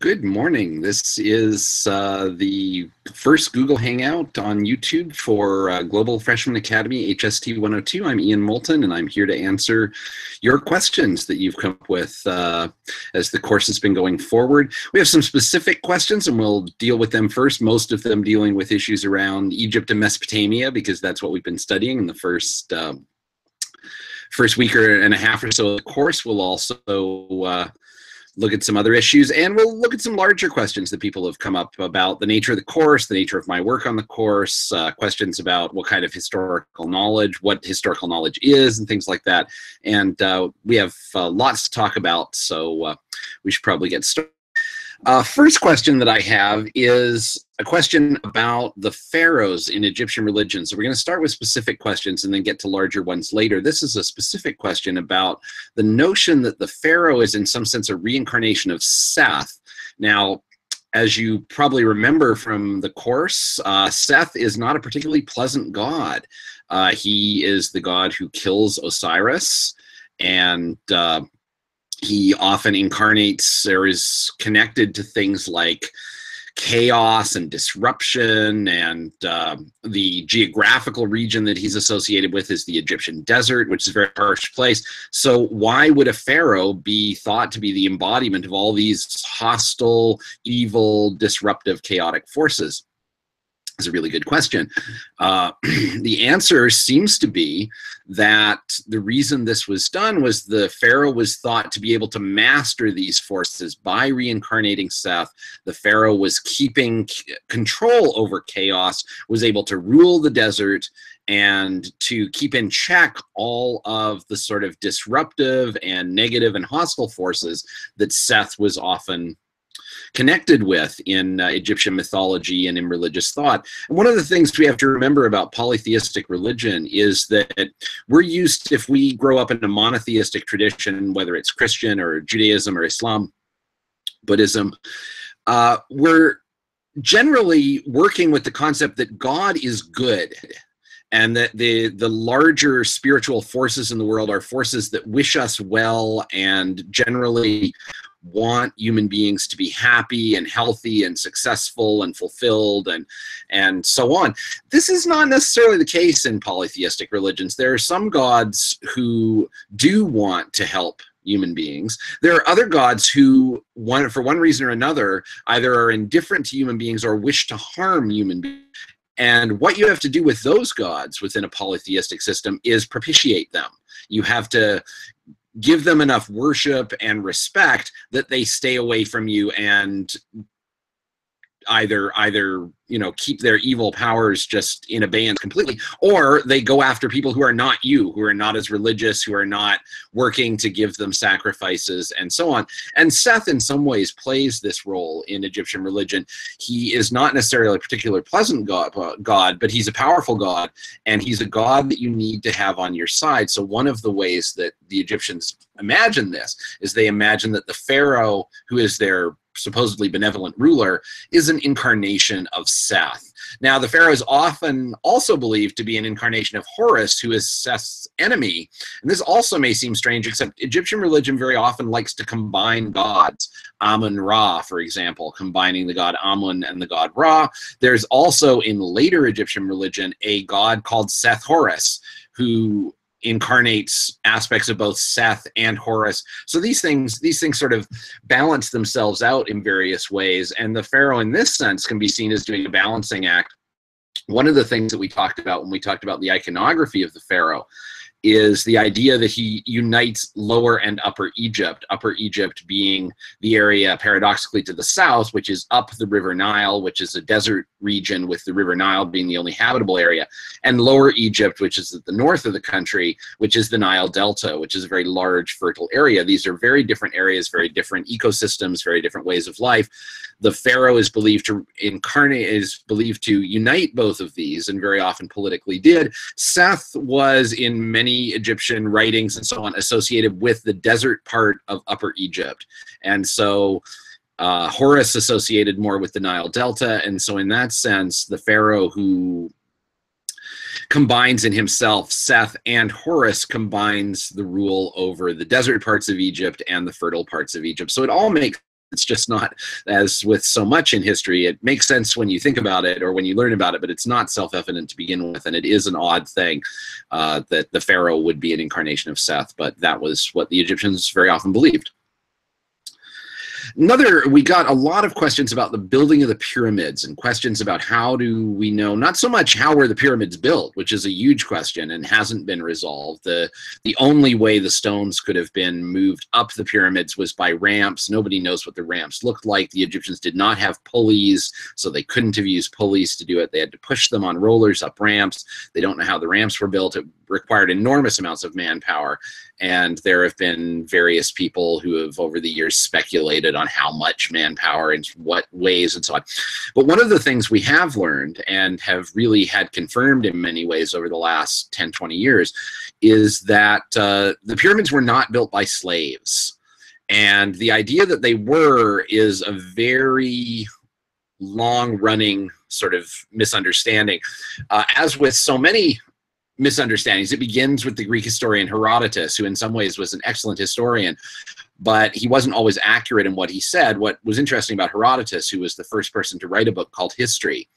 Good morning. This is the first Google Hangout on YouTube for Global Freshman Academy HST 102. I'm Ian Moulton, and I'm here to answer your questions that you've come up with as the course has been going forward. We have some specific questions, and we'll deal with them first, most of them dealing with issues around Egypt and Mesopotamia, because that's what we've been studying in the first week and a half or so of the course. We'll also look at some other issues, and we'll look at some larger questions that people have come up about the nature of the course, the nature of my work on the course, questions about what kind of historical knowledge, what historical knowledge is, and things like that. And we have lots to talk about, so we should probably get started. First question that I have is a question about the pharaohs in Egyptian religion. So we're going to start with specific questions and then get to larger ones later. This is a specific question about the notion that the pharaoh is in some sense a reincarnation of Seth. Now, as you probably remember from the course, Seth is not a particularly pleasant god. He is the god who kills Osiris, and he often incarnates or is connected to things like chaos and disruption, and the geographical region that he's associated with is the Egyptian desert, which is a very harsh place. So why would a pharaoh be thought to be the embodiment of all these hostile, evil, disruptive, chaotic forces? Is a really good question. The answer seems to be that the reason this was done was the pharaoh was thought to be able to master these forces by reincarnating Seth. The pharaoh was keeping control over chaos, was able to rule the desert, and to keep in check all of the sort of disruptive and negative and hostile forces that Seth was often connected with in Egyptian mythology and in religious thought. And one of the things we have to remember about polytheistic religion is that we're used, if we grow up in a monotheistic tradition, whether it's Christian or Judaism or Islam, Buddhism, we're generally working with the concept that God is good, and that the larger spiritual forces in the world are forces that wish us well and generally want human beings to be happy and healthy and successful and fulfilled and so on. This is not necessarily the case in polytheistic religions. There are some gods who do want to help human beings. There are other gods who, for one reason or another, either are indifferent to human beings or wish to harm human beings. And what you have to do with those gods within a polytheistic system is propitiate them. You have to give them enough worship and respect that they stay away from you and either keep their evil powers just in abeyance completely, or they go after people who are not you, who are not as religious, who are not working to give them sacrifices, and so on. And Seth in some ways plays this role in Egyptian religion. He is not necessarily a particular pleasant god, but he's a powerful god, and he's a god that you need to have on your side. So one of the ways that the Egyptians imagine this is they imagine that the pharaoh, who is their supposedly benevolent ruler, is an incarnation of Seth. Now, the pharaoh is often also believed to be an incarnation of Horus, who is Seth's enemy. And this also may seem strange, except Egyptian religion very often likes to combine gods. Amun-Ra, for example, combining the god Amun and the god Ra. There's also, in later Egyptian religion, a god called Seth-Horus, who incarnates aspects of both Seth and Horus. So these things sort of balance themselves out in various ways, and the pharaoh in this sense can be seen as doing a balancing act. One of the things that we talked about when we talked about the iconography of the pharaoh is the idea that he unites Lower and Upper Egypt, Upper Egypt being the area paradoxically to the south, which is up the River Nile, which is a desert region with the River Nile being the only habitable area, and Lower Egypt, which is at the north of the country, which is the Nile Delta, which is a very large fertile area. These are very different areas, very different ecosystems, very different ways of life. The pharaoh is believed to unite both of these, and very often politically did. Seth was, in many Egyptian writings and so on, associated with the desert part of Upper Egypt. And so Horus associated more with the Nile Delta. And so in that sense, the pharaoh who combines in himself Seth and Horus combines the rule over the desert parts of Egypt and the fertile parts of Egypt. So it all makes It's just not, as with so much in history, it makes sense when you think about it or when you learn about it, but it's not self-evident to begin with. And it is an odd thing that the pharaoh would be an incarnation of Seth, but that was what the Egyptians very often believed. We got a lot of questions about the building of the pyramids and questions about how do we know, not so much how were the pyramids built, which is a huge question and hasn't been resolved. The only way the stones could have been moved up the pyramids was by ramps. Nobody knows what the ramps looked like. The Egyptians did not have pulleys, so they couldn't have used pulleys to do it. They had to push them on rollers up ramps. They don't know how the ramps were built. It required enormous amounts of manpower. And there have been various people who have over the years speculated on how much manpower and what ways and so on. But one of the things we have learned and have really had confirmed in many ways over the last 10, 20 years is that the pyramids were not built by slaves. And the idea that they were is a very long-running sort of misunderstanding. As with so many misunderstandings, it begins with the Greek historian Herodotus, who in some ways was an excellent historian, but he wasn't always accurate in what he said. What was interesting about Herodotus, who was the first person to write a book called History,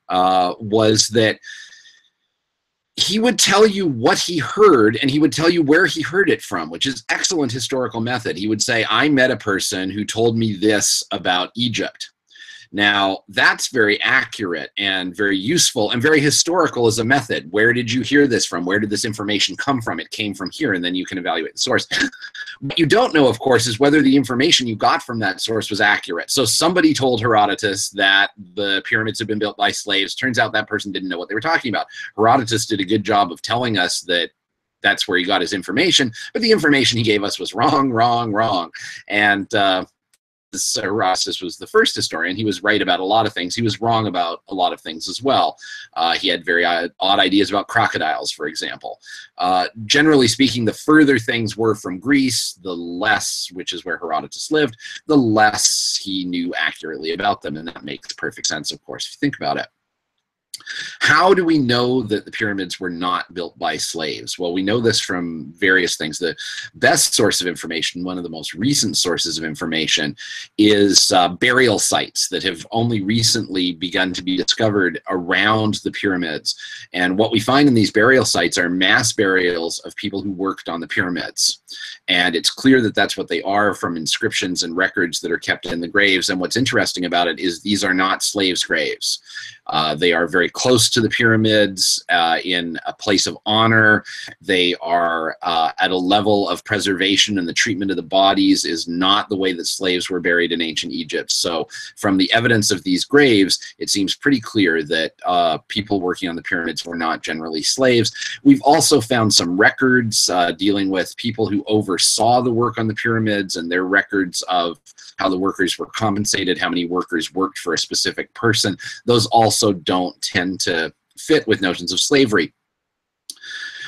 was that he would tell you what he heard and he would tell you where he heard it from, which is excellent historical method. He would say, I met a person who told me this about Egypt. Now, that's very accurate and very useful and very historical as a method. Where did you hear this from? Where did this information come from? It came from here, and then you can evaluate the source. What you don't know, of course, is whether the information you got from that source was accurate. So somebody told Herodotus that the pyramids had been built by slaves. Turns out that person didn't know what they were talking about. Herodotus did a good job of telling us that that's where he got his information, but the information he gave us was wrong, wrong, wrong. And Herodotus was the first historian. He was right about a lot of things. He was wrong about a lot of things as well. He had very odd ideas about crocodiles, for example. Generally speaking, the further things were from Greece, the less, which is where Herodotus lived, the less he knew accurately about them. And that makes perfect sense, of course, if you think about it. How do we know that the pyramids were not built by slaves? Well, we know this from various things. The best source of information, one of the most recent sources of information, is burial sites that have only recently begun to be discovered around the pyramids. And what we find in these burial sites are mass burials of people who worked on the pyramids. And it's clear that that's what they are from inscriptions and records that are kept in the graves. And what's interesting about it is these are not slaves' graves. They are very close to the pyramids in a place of honor. They are at a level of preservation, and the treatment of the bodies is not the way that slaves were buried in ancient Egypt. So from the evidence of these graves, it seems pretty clear that people working on the pyramids were not generally slaves. We've also found some records dealing with people who oversaw the work on the pyramids and their records of how the workers were compensated, how many workers worked for a specific person. Those also don't tend to fit with notions of slavery.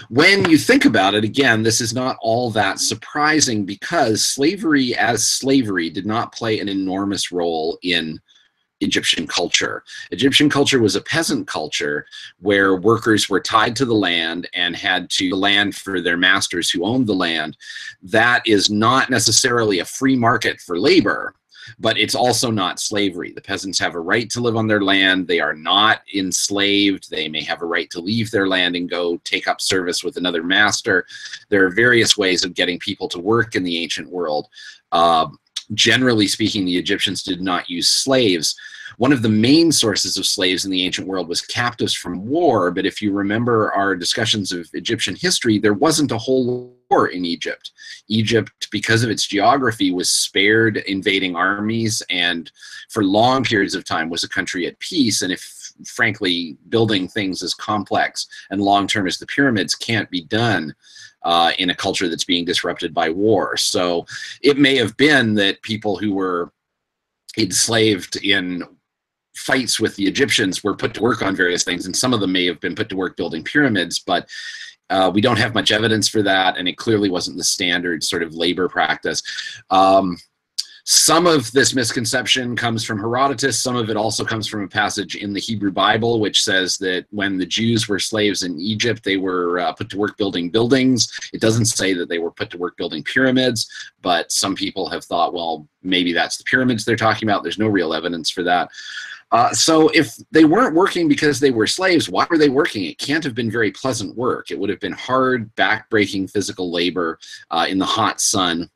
When you think about it, again, this is not all that surprising because slavery as slavery did not play an enormous role in Egyptian culture. Egyptian culture was a peasant culture where workers were tied to the land and had to land for their masters who owned the land. That is not necessarily a free market for labor, but it's also not slavery. The peasants have a right to live on their land. They are not enslaved. They may have a right to leave their land and go take up service with another master. There are various ways of getting people to work in the ancient world. Generally speaking, the Egyptians did not use slaves. One of the main sources of slaves in the ancient world was captives from war, but if you remember our discussions of Egyptian history, there wasn't a whole war in Egypt. Egypt, because of its geography, was spared invading armies and for long periods of time was a country at peace. And if, frankly, building things as complex and long-term as the pyramids can't be done in a culture that's being disrupted by war. So it may have been that people who were enslaved in fights with the Egyptians were put to work on various things, and some of them may have been put to work building pyramids, but we don't have much evidence for that, and it clearly wasn't the standard sort of labor practice. Some of this misconception comes from Herodotus. Some of it also comes from a passage in the Hebrew Bible, which says that when the Jews were slaves in Egypt, they were put to work building buildings. It doesn't say that they were put to work building pyramids, but some people have thought, well, maybe that's the pyramids they're talking about. There's no real evidence for that. So if they weren't working because they were slaves, why were they working? It can't have been very pleasant work. It would have been hard, back-breaking physical labor in the hot sun.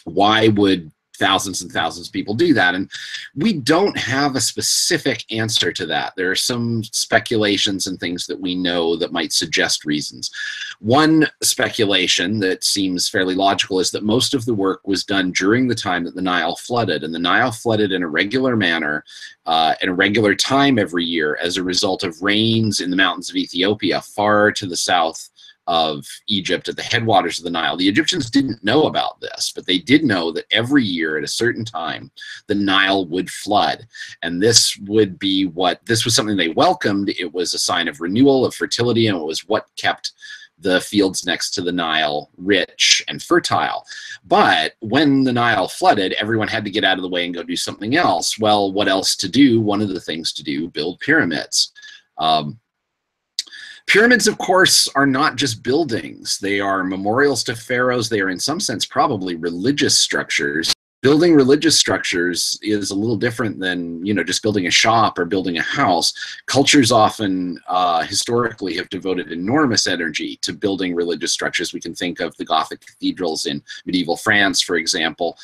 Why would thousands and thousands of people do that? And we don't have a specific answer to that. There are some speculations and things that we know that might suggest reasons. One speculation that seems fairly logical is that most of the work was done during the time that the Nile flooded, and the Nile flooded in a regular manner at a regular time every year as a result of rains in the mountains of Ethiopia far to the south of Egypt at the headwaters of the Nile. The Egyptians didn't know about this, but they did know that every year at a certain time, the Nile would flood. And this would be this was something they welcomed. It was a sign of renewal, of fertility, and it was what kept the fields next to the Nile rich and fertile. But when the Nile flooded, everyone had to get out of the way and go do something else. Well, what else to do? One of the things to do, build pyramids. Pyramids, of course, are not just buildings. They are memorials to pharaohs. They are, in some sense, probably religious structures. Building religious structures is a little different than, just building a shop or building a house. Cultures often, historically, have devoted enormous energy to building religious structures. We can think of the Gothic cathedrals in medieval France, for example,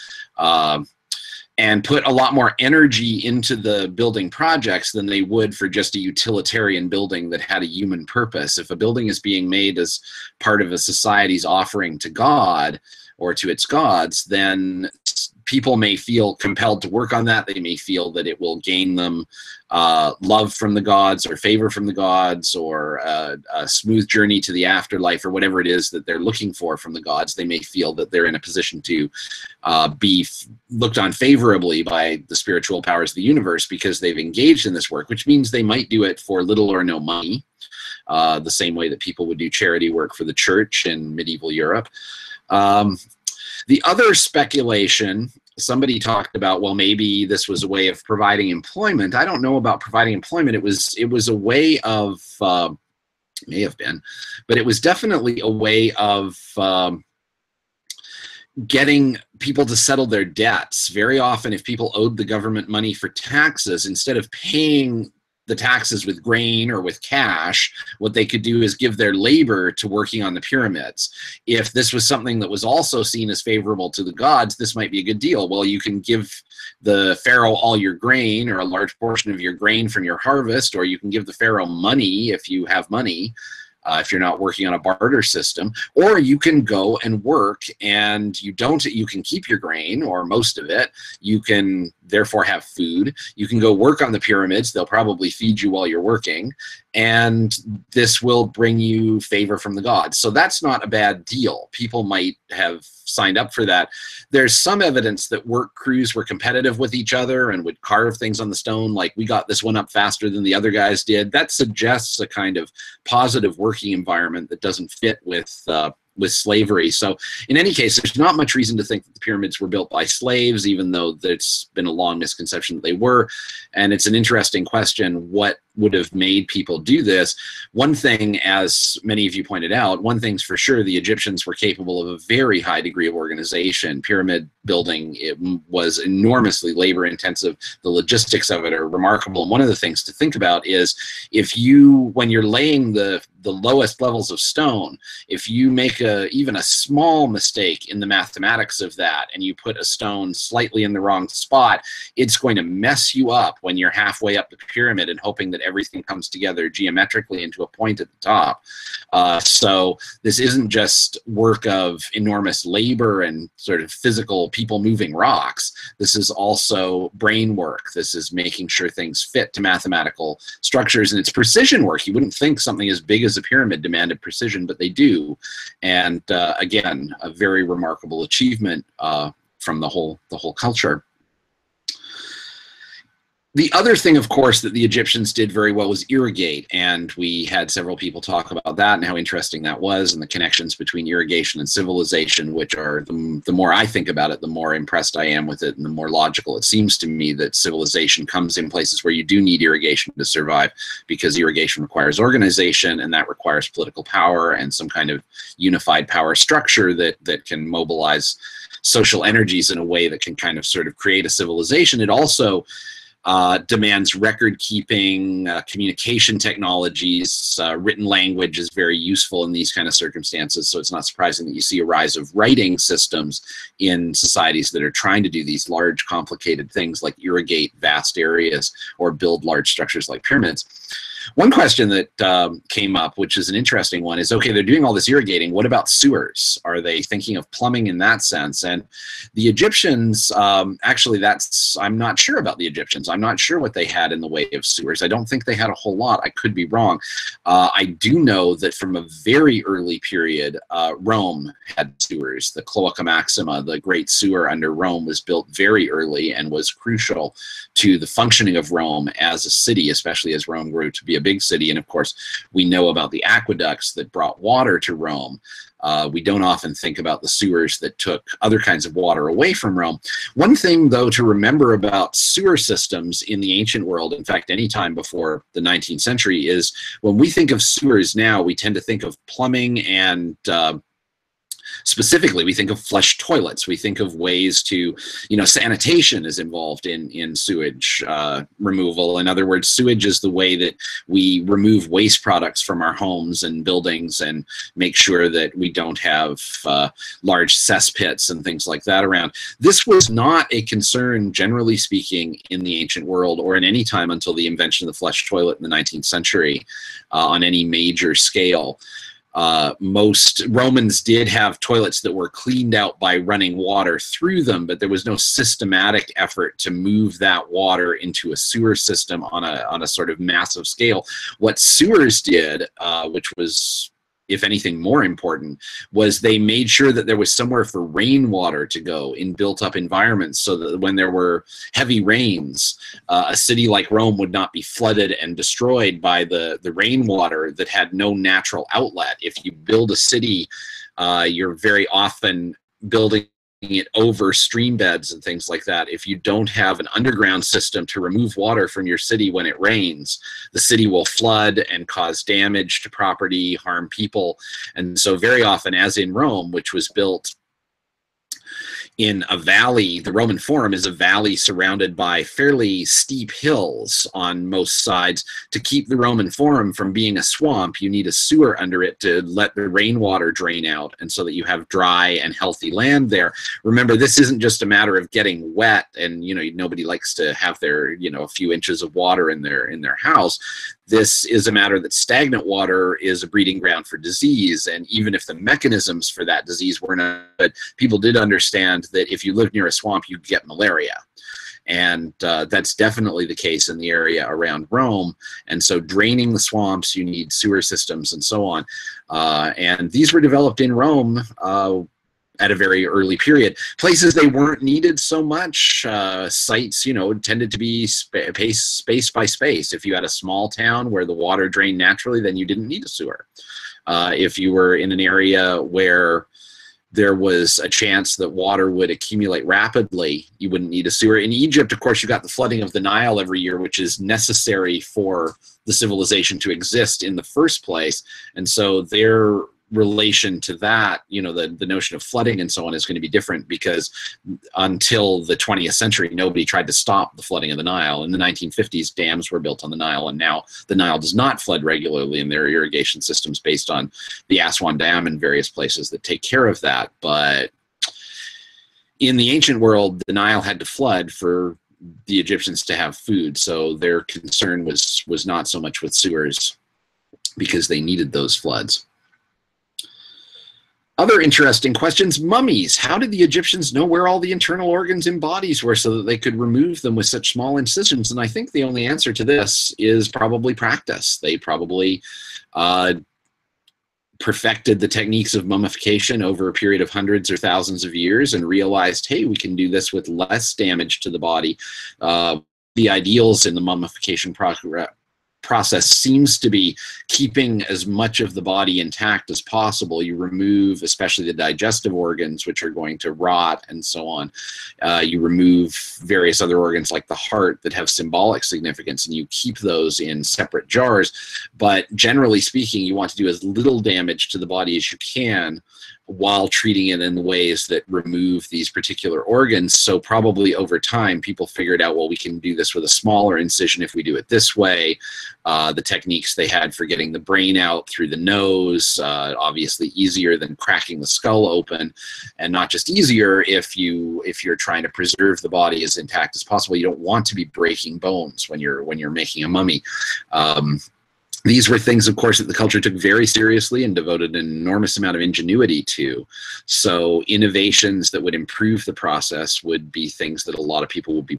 and put a lot more energy into the building projects than they would for just a utilitarian building that had a human purpose. If a building is being made as part of a society's offering to God or to its gods, then people may feel compelled to work on that. They may feel that it will gain them love from the gods or favor from the gods or a smooth journey to the afterlife or whatever it is that they're looking for from the gods. They may feel that they're in a position to be looked on favorably by the spiritual powers of the universe because they've engaged in this work, which means they might do it for little or no money, the same way that people would do charity work for the church in medieval Europe. The other speculation, somebody talked about, well, maybe this was a way of providing employment. I don't know about providing employment. It was a way of, may have been, but it was definitely a way of getting people to settle their debts. Very often, if people owed the government money for taxes, instead of paying the taxes with grain or with cash, what they could do is give their labor to working on the pyramids. If this was something that was also seen as favorable to the gods, this might be a good deal. Well, you can give the pharaoh all your grain or a large portion of your grain from your harvest, or you can give the pharaoh money if you have money. If you're not working on a barter system, or you can go and work and you can keep your grain or most of it. You can therefore have food. You can go work on the pyramids. They'll probably feed you while you're working, and this will bring you favor from the gods. So that's not a bad deal. People might have signed up for that. There's some evidence that work crews were competitive with each other and would carve things on the stone, like we got this one up faster than the other guys did. That suggests a kind of positive working environment that doesn't fit with slavery. So in any case, there's not much reason to think that the pyramids were built by slaves, even though there's been a long misconception that they were. And it's an interesting question, what would have made people do this? One thing, as many of you pointed out, one thing's for sure, the Egyptians were capable of a very high degree of organization. Pyramid building, it was enormously labor intensive. The logistics of it are remarkable. And one of the things to think about is when you're laying the lowest levels of stone, if you make even a small mistake in the mathematics of that and you put a stone slightly in the wrong spot, it's going to mess you up when you're halfway up the pyramid and hoping that everything comes together geometrically into a point at the top. So this isn't just work of enormous labor and sort of physical people moving rocks. This is also brain work. This is making sure things fit to mathematical structures, and it's precision work. You wouldn't think something as big as a pyramid demanded precision, but they do. And again, a very remarkable achievement from the whole culture. The other thing, of course, that the Egyptians did very well was irrigate, and we had several people talk about that and how interesting that was, and the connections between irrigation and civilization, which are, the more I think about it, the more impressed I am with it, and the more logical it seems to me that civilization comes in places where you do need irrigation to survive, because irrigation requires organization, and that requires political power and some kind of unified power structure that can mobilize social energies in a way that can kind of sort of create a civilization. It also demands record-keeping, communication technologies. Written language is very useful in these kind of circumstances, so it's not surprising that you see a rise of writing systems in societies that are trying to do these large, complicated things like irrigate vast areas or build large structures like pyramids. One question that came up, which is an interesting one, is, okay, they're doing all this irrigating. What about sewers? Are they thinking of plumbing in that sense? And the Egyptians, actually, I'm not sure about the Egyptians. I'm not sure what they had in the way of sewers. I don't think they had a whole lot. I could be wrong. I do know that from a very early period, Rome had sewers. The Cloaca Maxima, the great sewer under Rome, was built very early and was crucial to the functioning of Rome as a city, especially as Rome grew to be a big city. And of course, we know about the aqueducts that brought water to Rome. We don't often think about the sewers that took other kinds of water away from Rome. One thing, though, to remember about sewer systems in the ancient world, in fact, any time before the 19th century, is when we think of sewers now, we tend to think of plumbing and specifically, we think of flush toilets. We think of ways to, sanitation is involved in sewage removal. In other words, sewage is the way that we remove waste products from our homes and buildings and make sure that we don't have large cesspits and things like that around. This was not a concern, generally speaking, in the ancient world or in any time until the invention of the flush toilet in the 19th century on any major scale. Most Romans did have toilets that were cleaned out by running water through them, but there was no systematic effort to move that water into a sewer system on a sort of massive scale. What sewers did, which was, if anything, more important, was they made sure that there was somewhere for rainwater to go in built-up environments, so that when there were heavy rains, a city like Rome would not be flooded and destroyed by the rainwater that had no natural outlet. If you build a city, you're very often building it over stream beds and things like that. If you don't have an underground system to remove water from your city when it rains, the city will flood and cause damage to property, harm people. And so very often, as in Rome, which was built in a valley, the Roman Forum is a valley surrounded by fairly steep hills on most sides. To keep the Roman Forum from being a swamp, you need a sewer under it to let the rainwater drain out, and so that you have dry and healthy land there. Remember, this isn't just a matter of getting wet, and nobody likes to have their a few inches of water in their house. This is a matter that stagnant water is a breeding ground for disease, and even if the mechanisms for that disease were not good, people did understand that if you lived near a swamp, you'd get malaria. And that's definitely the case in the area around Rome. And so draining the swamps, you need sewer systems and so on. And these were developed in Rome at a very early period. Places they weren't needed so much, sites, tended to be space by space. If you had a small town where the water drained naturally, then you didn't need a sewer. If you were in an area where there was a chance that water would accumulate rapidly, you wouldn't need a sewer. In Egypt, of course, you got the flooding of the Nile every year, which is necessary for the civilization to exist in the first place. And so their relation to that, the notion of flooding and so on is going to be different, because until the 20th century, nobody tried to stop the flooding of the Nile. In the 1950s, dams were built on the Nile, and now the Nile does not flood regularly, and there are irrigation systems based on the Aswan Dam and various places that take care of that. But in the ancient world, the Nile had to flood for the Egyptians to have food, so their concern was not so much with sewers, because they needed those floods. Other interesting questions: mummies. How did the Egyptians know where all the internal organs in bodies were so that they could remove them with such small incisions? And I think the only answer to this is probably practice. They probably perfected the techniques of mummification over a period of hundreds or thousands of years and realized, hey, we can do this with less damage to the body, the ideals in the mummification process seems to be keeping as much of the body intact as possible. You remove especially the digestive organs, which are going to rot and so on. You remove various other organs like the heart that have symbolic significance, and you keep those in separate jars. But generally speaking, you want to do as little damage to the body as you can while treating it in ways that remove these particular organs. So probably over time, people figured out, well, we can do this with a smaller incision if we do it this way. The techniques they had for getting the brain out through the nose, obviously easier than cracking the skull open, and not just easier if you're trying to preserve the body as intact as possible. You don't want to be breaking bones when you're making a mummy. These were things, of course, that the culture took very seriously and devoted an enormous amount of ingenuity to. So innovations that would improve the process would be things that a lot of people would be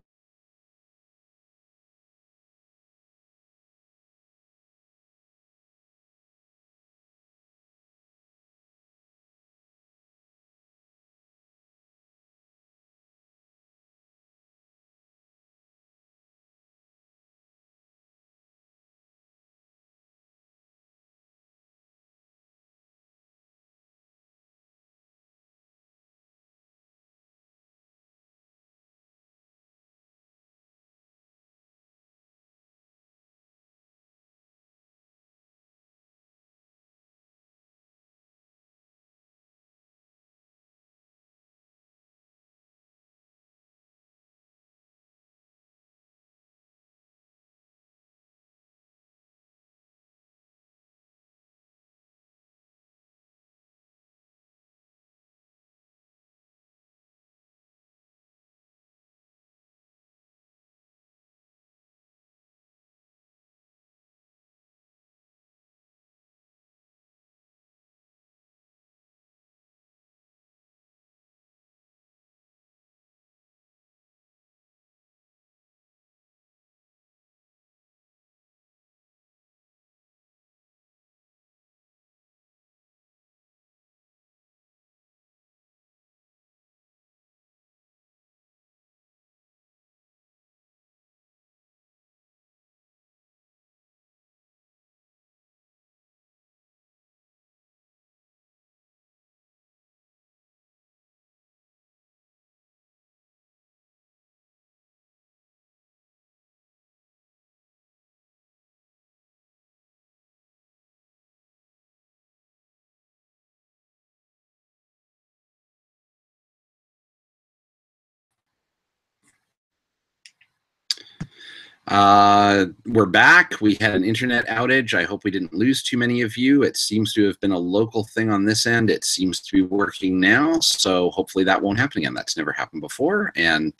we're back. We had an internet outage. I hope we didn't lose too many of you. It seems to have been a local thing on this end. It seems to be working now, so hopefully that won't happen again. That's never happened before, and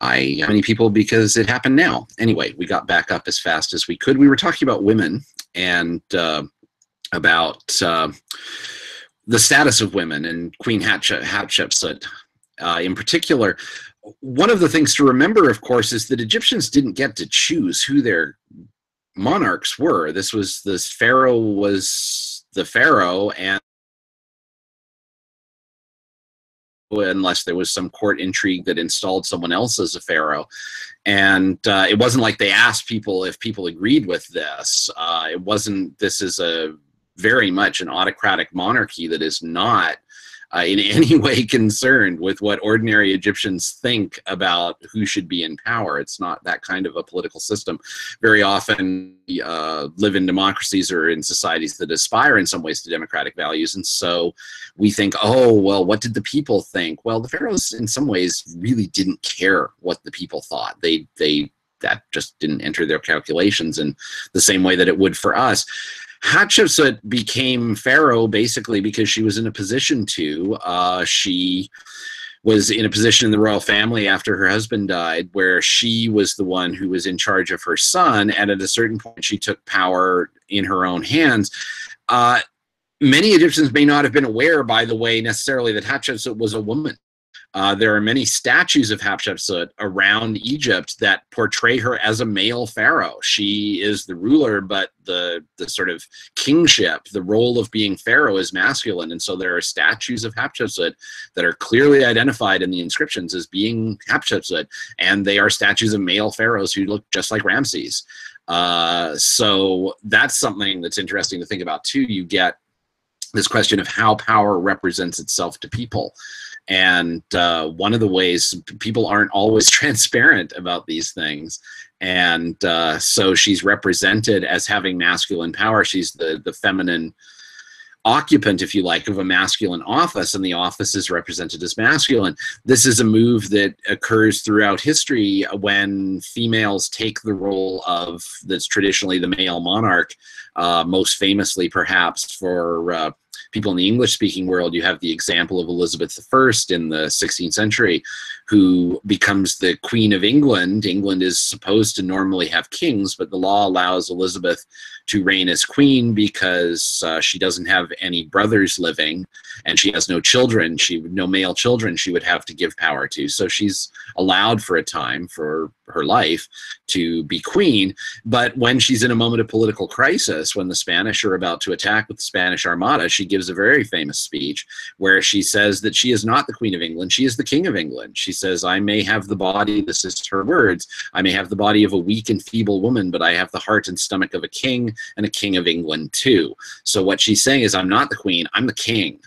many people because it happened now. Anyway, we got back up as fast as we could. We were talking about women and about the status of women and Queen Hatshepsut in particular. One of the things to remember, of course, is that Egyptians didn't get to choose who their monarchs were. This pharaoh was the pharaoh, and unless there was some court intrigue that installed someone else as a pharaoh. And it wasn't like they asked people if people agreed with this. This is a very much an autocratic monarchy that is not in any way concerned with what ordinary Egyptians think about who should be in power. It's not that kind of a political system. Very often live in democracies or in societies that aspire in some ways to democratic values. And so we think, oh, well, what did the people think? Well, the pharaohs in some ways really didn't care what the people thought. That just didn't enter their calculations in the same way that it would for us. Hatshepsut became pharaoh basically because she was in a position to. She was in a position in the royal family after her husband died where she was the one who was in charge of her son, and at a certain point she took power in her own hands. Many Egyptians may not have been aware, by the way, necessarily that Hatshepsut was a woman. There are many statues of Hatshepsut around Egypt that portray her as a male pharaoh. She is the ruler, but the sort of kingship, the role of being pharaoh is masculine. And so there are statues of Hatshepsut that are clearly identified in the inscriptions as being Hatshepsut, and they are statues of male pharaohs who look just like Ramses. So that's something that's interesting to think about too. You get this question of how power represents itself to people. And one of the ways, people aren't always transparent about these things. And so she's represented as having masculine power. She's the feminine occupant, if you like, of a masculine office, and the office is represented as masculine. This is a move that occurs throughout history when females take the role of, that's traditionally the male monarch, most famously perhaps for people in the English-speaking world. You have the example of Elizabeth I in the 16th century, who becomes the Queen of England. England is supposed to normally have kings, but the law allows Elizabeth to reign as queen because she doesn't have any brothers living, and she has no children. No male children she would have to give power to. So she's allowed for a time, for her life, to be queen. But when she's in a moment of political crisis, when the Spanish are about to attack with the Spanish Armada, she gives a very famous speech where she says that she is not the Queen of England, she is the King of England. She says, I may have the body, this is her words, I may have the body of a weak and feeble woman, but I have the heart and stomach of a king, and a king of England too. So what she's saying is, I'm not the queen, I'm the king.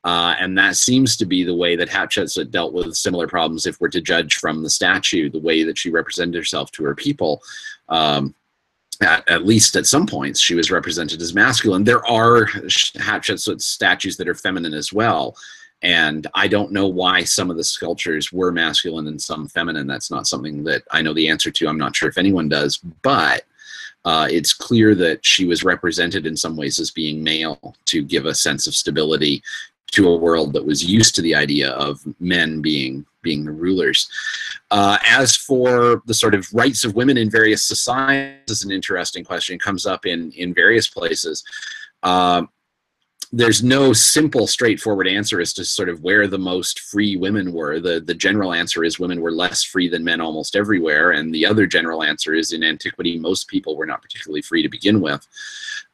And that seems to be the way that Hatshepsut dealt with similar problems, if we're to judge from the statue, the way that she represented herself to her people. At least at some points, she was represented as masculine. There are Hatshepsut statues that are feminine as well. And I don't know why some of the sculptures were masculine and some feminine. That's not something that I know the answer to. I'm not sure if anyone does, but it's clear that she was represented in some ways as being male to give a sense of stability to a world that was used to the idea of men being the rulers. As for the sort of rights of women in various societies, is an interesting question. It comes up in various places. There's no simple, straightforward answer as to sort of where the most free women were. The general answer is women were less free than men almost everywhere, and the other general answer is in antiquity, most people were not particularly free to begin with.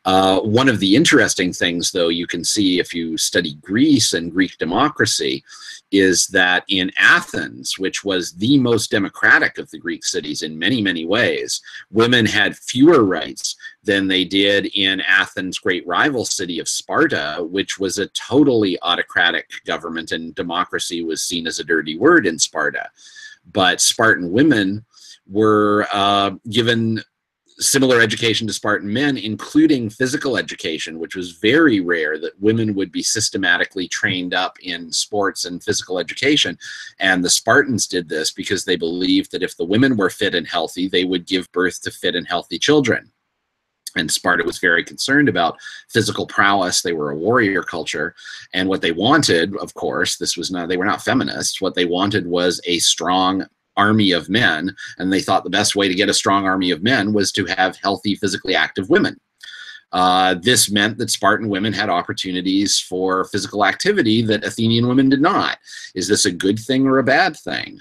One of the interesting things, though, you can see if you study Greece and Greek democracy, is that in Athens, which was the most democratic of the Greek cities in many, many ways, women had fewer rights than they did in Athens' great rival city of Sparta, which was a totally autocratic government, and democracy was seen as a dirty word in Sparta. But Spartan women were given similar education to Spartan men, including physical education, which was very rare that women would be systematically trained up in sports and physical education. And the Spartans did this because they believed that if the women were fit and healthy, they would give birth to fit and healthy children. And Sparta was very concerned about physical prowess. They were a warrior culture. And what they wanted, of course, they were not feminists. What they wanted was a strong army of men, and they thought the best way to get a strong army of men was to have healthy, physically active women. This meant that Spartan women had opportunities for physical activity that Athenian women did not. Is this a good thing or a bad thing?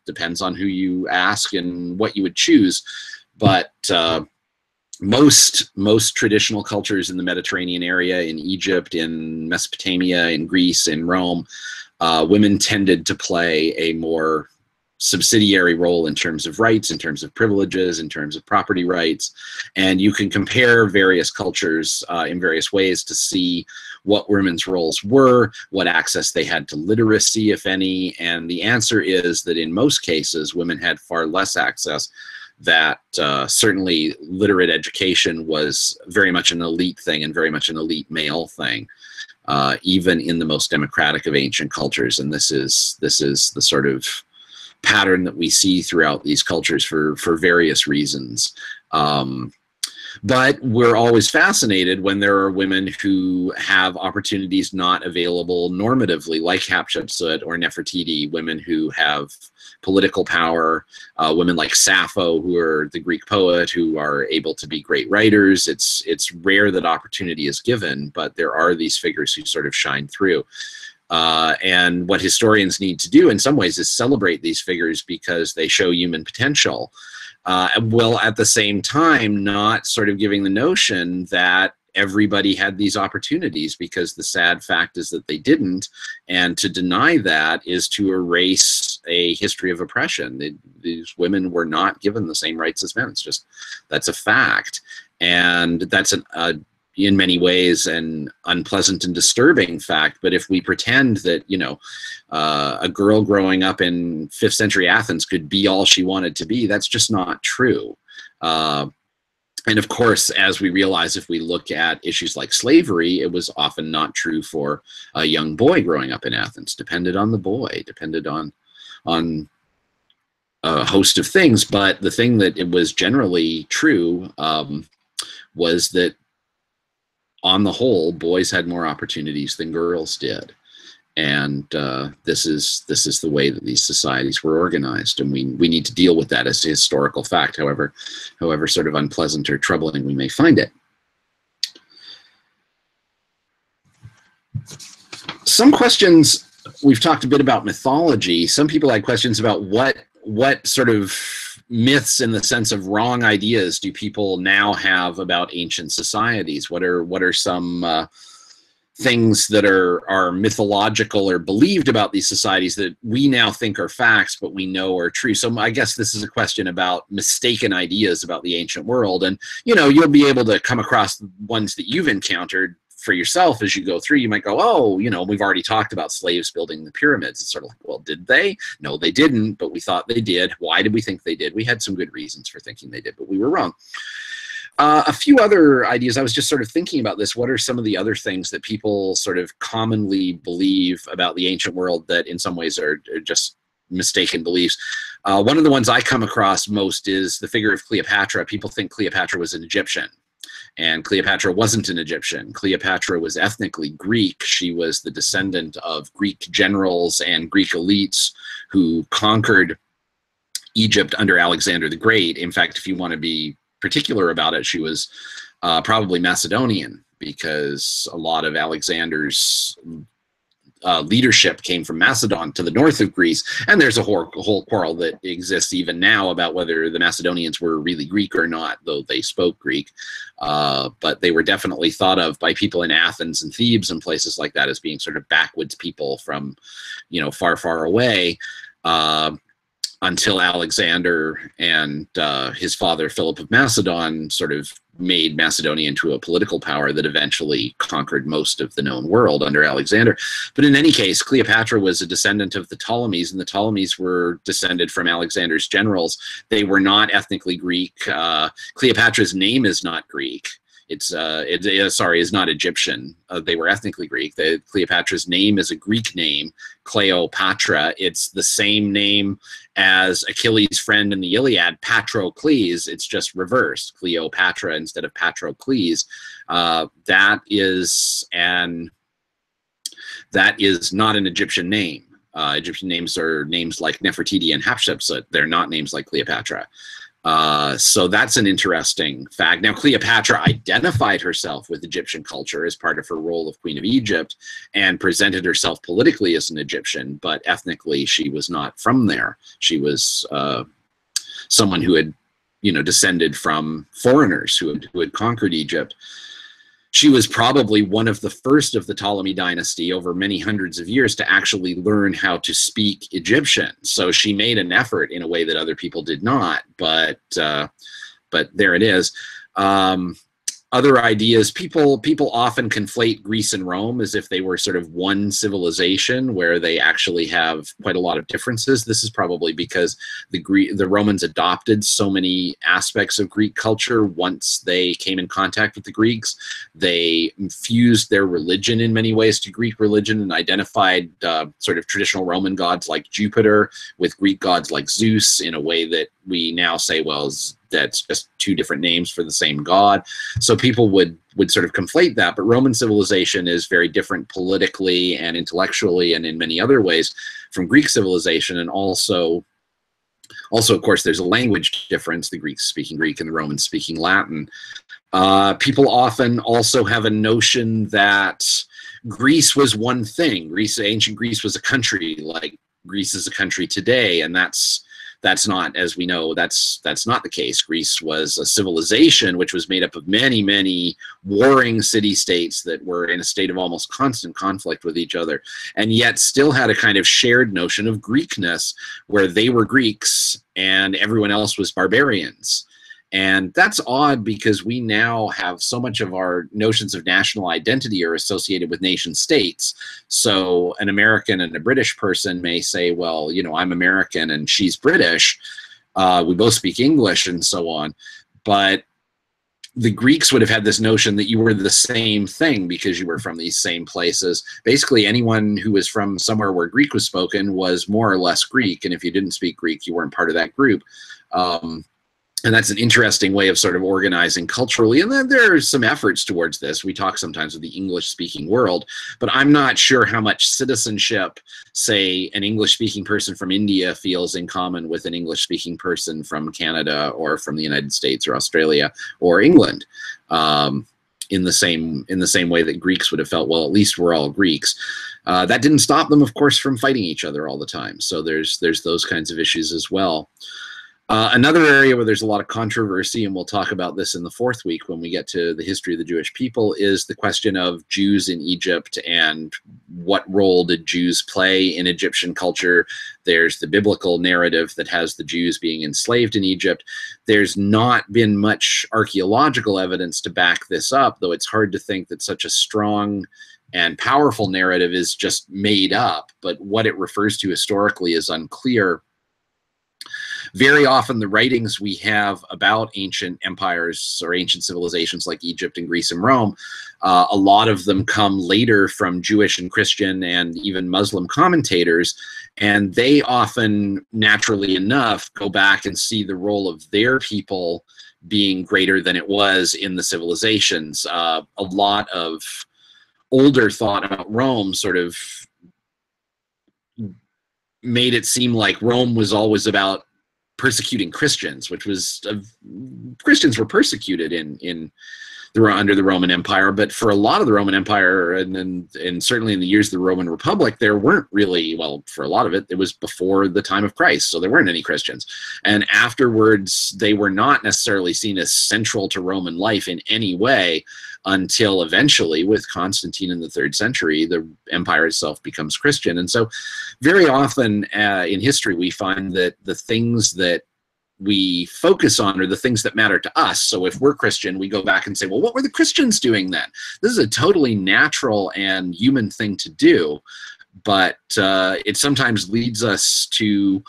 Depends on who you ask and what you would choose. But most traditional cultures in the Mediterranean area, in Egypt, in Mesopotamia, in Greece, in Rome, women tended to play a more subsidiary role in terms of rights, in terms of privileges, in terms of property rights. And you can compare various cultures in various ways to see what women's roles were, what access they had to literacy, if any. And the answer is that in most cases, women had far less access, that certainly literate education was very much an elite thing and very much an elite male thing, even in the most democratic of ancient cultures. And this is the sort of pattern that we see throughout these cultures for various reasons. But we're always fascinated when there are women who have opportunities not available normatively, like Hatshepsut or Nefertiti, women who have political power, women like Sappho, who are the Greek poet, who are able to be great writers. It's rare that opportunity is given, but there are these figures who sort of shine through. And what historians need to do in some ways is celebrate these figures because they show human potential, while at the same time not sort of giving the notion that everybody had these opportunities, because the sad fact is that they didn't. And to deny that is to erase a history of oppression. These women were not given the same rights as men. It's just, that's a fact. And that's in many ways an unpleasant and disturbing fact. But if we pretend that, you know, a girl growing up in 5th century Athens could be all she wanted to be, that's just not true. And of course, as we realize, if we look at issues like slavery, it was often not true for a young boy growing up in Athens. Depended on the boy, depended on a host of things. But the thing that it was generally true was that, on the whole, boys had more opportunities than girls did. And this is the way that these societies were organized, and we need to deal with that as a historical fact, however sort of unpleasant or troubling we may find it. Some questions, we've talked a bit about mythology. Some people had questions about what sort of myths, in the sense of wrong ideas, do people now have about ancient societies? What are some things that are mythological or believed about these societies that we now think are facts, but we know are true? So I guess this is a question about mistaken ideas about the ancient world. And, you know, you'll be able to come across ones that you've encountered for yourself as you go through. You might go, oh, you know, we've already talked about slaves building the pyramids. It's sort of like, well, did they? No, they didn't, but we thought they did. Why did we think they did? We had some good reasons for thinking they did, but we were wrong. A few other ideas, I was just sort of thinking about this. What are some of the other things that people sort of commonly believe about the ancient world that in some ways are just mistaken beliefs? One of the ones I come across most is the figure of Cleopatra. People think Cleopatra was an Egyptian, and Cleopatra wasn't an Egyptian. Cleopatra was ethnically Greek. She was the descendant of Greek generals and Greek elites who conquered Egypt under Alexander the Great. In fact, if you want to be particular about it, she was probably Macedonian, because a lot of Alexander's leadership came from Macedon to the north of Greece, and there's a whole quarrel that exists even now about whether the Macedonians were really Greek or not, though they spoke Greek. But they were definitely thought of by people in Athens and Thebes and places like that as being sort of backwoods people from, you know, far, far away. Until Alexander and his father Philip of Macedon sort of made Macedonia into a political power that eventually conquered most of the known world under Alexander. But in any case, Cleopatra was a descendant of the Ptolemies, and the Ptolemies were descended from Alexander's generals. They were not ethnically Greek. Cleopatra's name is not Greek. It's is not Egyptian. They were ethnically Greek. Cleopatra's name is a Greek name, Cleopatra. It's the same name as Achilles' friend in the Iliad, Patrocles. It's just reversed, Cleopatra instead of Patrocles. That is not an Egyptian name. Egyptian names are names like Nefertiti and Hatshepsut. They're not names like Cleopatra. So that's an interesting fact. Now, Cleopatra identified herself with Egyptian culture as part of her role of Queen of Egypt and presented herself politically as an Egyptian, but ethnically she was not from there. She was someone who had, you know, descended from foreigners who had conquered Egypt. She was probably one of the first of the Ptolemy dynasty over many hundreds of years to actually learn how to speak Egyptian. So she made an effort in a way that other people did not, but there it is. Other ideas, people often conflate Greece and Rome as if they were sort of one civilization, where they actually have quite a lot of differences. This is probably because the Romans adopted so many aspects of Greek culture once they came in contact with the Greeks. They fused their religion in many ways to Greek religion and identified sort of traditional Roman gods like Jupiter with Greek gods like Zeus in a way that we now say, well, that's just two different names for the same god. So people would sort of conflate that, but Roman civilization is very different politically and intellectually and in many other ways from Greek civilization. And also, of course, there's a language difference, the Greeks speaking Greek and the Romans speaking Latin. People often also have a notion that Greece was one thing. Ancient Greece was a country, like Greece is a country today, and that's not, as we know, that's not the case. Greece was a civilization which was made up of many, many warring city-states that were in a state of almost constant conflict with each other, and yet still had a kind of shared notion of Greekness, where they were Greeks and everyone else was barbarians. And that's odd, because we now have so much of our notions of national identity are associated with nation states. So an American and a British person may say, well, you know, I'm American and she's British. We both speak English and so on. But the Greeks would have had this notion that you were the same thing because you were from these same places. Basically, anyone who was from somewhere where Greek was spoken was more or less Greek. And if you didn't speak Greek, you weren't part of that group. And that's an interesting way of sort of organizing culturally. And then there are some efforts towards this. We talk sometimes with the English-speaking world, but I'm not sure how much citizenship, say, an English-speaking person from India feels in common with an English-speaking person from Canada or from the United States or Australia or England, in the same way that Greeks would have felt, well, at least we're all Greeks. That didn't stop them, of course, from fighting each other all the time. So there's those kinds of issues as well. Another area where there's a lot of controversy, and we'll talk about this in the fourth week when we get to the history of the Jewish people, is the question of Jews in Egypt and what role did Jews play in Egyptian culture. There's the biblical narrative that has the Jews being enslaved in Egypt. There's not been much archaeological evidence to back this up, though it's hard to think that such a strong and powerful narrative is just made up, but what it refers to historically is unclear. Very often the writings we have about ancient empires or ancient civilizations like Egypt and Greece and Rome, a lot of them come later from Jewish and Christian and even Muslim commentators, and they often, naturally enough, go back and see the role of their people being greater than it was in the civilizations. A lot of older thought about Rome sort of made it seem like Rome was always about persecuting Christians, which was Christians were persecuted under the Roman Empire, but for a lot of the Roman Empire and certainly in the years of the Roman Republic, there weren't really, well, for a lot of it, it was before the time of Christ, so there weren't any Christians. And afterwards, they were not necessarily seen as central to Roman life in any way until eventually, with Constantine in the 3rd century, the empire itself becomes Christian. And so very often in history, we find that the things that we focus on are the things that matter to us. So if we're Christian, we go back and say, well, what were the Christians doing then? This is a totally natural and human thing to do, but it sometimes leads us to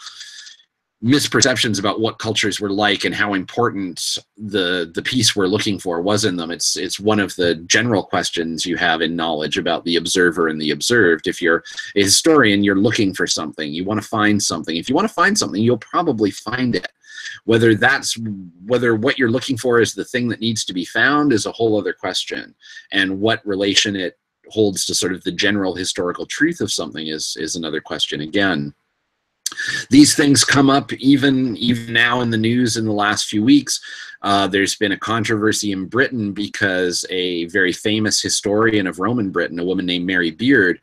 misperceptions about what cultures were like and how important the piece we're looking for was in them. It's one of the general questions you have in knowledge about the observer and the observed. If you're a historian, you're looking for something. You want to find something. If you want to find something, you'll probably find it. Whether what you're looking for is the thing that needs to be found is a whole other question. And what relation it holds to sort of the general historical truth of something is another question again. These things come up even now in the news in the last few weeks. There's been a controversy in Britain because a very famous historian of Roman Britain, a woman named Mary Beard,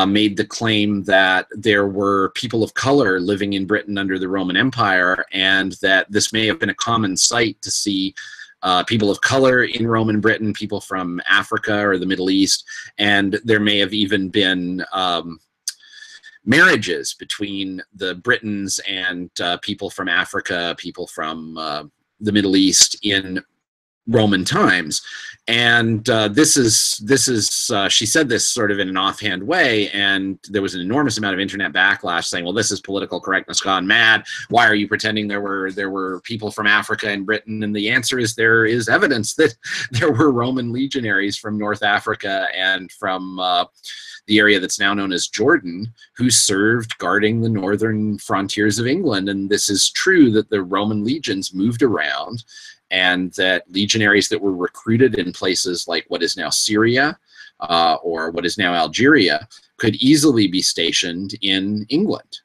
made the claim that there were people of color living in Britain under the Roman Empire, and that this may have been a common sight to see people of color in Roman Britain, people from Africa or the Middle East, and there may have even been marriages between the Britons and people from Africa, people from the Middle East in Roman times. And she said this sort of in an offhand way, and there was an enormous amount of internet backlash saying, well, this is political correctness gone mad. Why are you pretending there were people from Africa in Britain? And the answer is there is evidence that there were Roman legionaries from North Africa and from the area that's now known as Jordan, who served guarding the northern frontiers of England. And this is true that the Roman legions moved around, and that legionaries that were recruited in places like what is now Syria or what is now Algeria could easily be stationed in England.